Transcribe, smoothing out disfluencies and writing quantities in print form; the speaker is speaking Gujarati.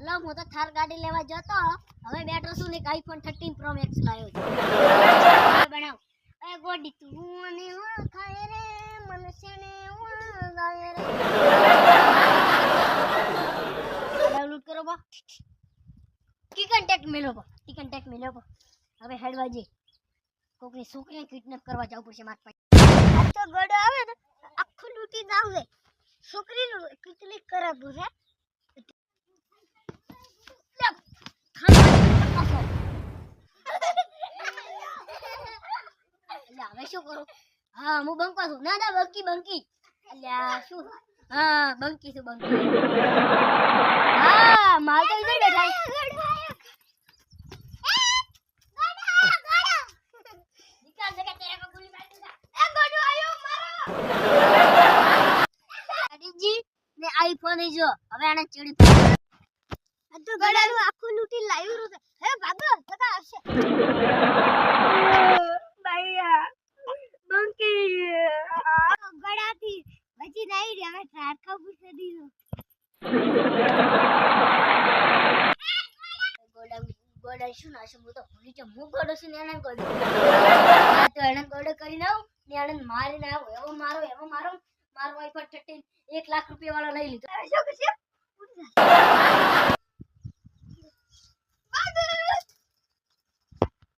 હલો હું તો થાર ગાડી લેવા જતો હવે બેઠો છું ને આઈફોન 13 પ્રો મેક્સ લાવ્યો છું બનાવ એ ગોડી તું મને ઓળખાય રે મનસને ઓળખાય રે ડાઉનલોડ કરો બા કી કોન્ટેક્ટ મેલો બા હવે હેડવાજી કોકની છોકરીને કિડનેપ કરવા જવું પડશે માર પાસે આ તો ગોડો આવે ને આખું લૂટી જાવે છોકરીનું કેટલી કરાવું છે હવે શું કરું હા હું બંકો છું ના બંકી અલ્યા શું હા બંકી છું હા માલ તો ઇધર બેઠા આઈફોન જો હવે આને ચડી આ તો ગડાનું આખું લૂટી લાવ્યું છે હે ભાગો સદા આવશે ભાઈયા બંકી ગડાથી બચી નહીં રે હવે ટ્રારકા પૂછે દીધો ગોડા શું ના છે હું તો ભૂલી જ હું ગોડો છું ને એને ગોડો તો એને ગોડો કરી નાવ ને એને મારીને આવો એવો મારો મારો આઈફોન 13 1 લાખ રૂપિયા વાળો લઈ લીધો શું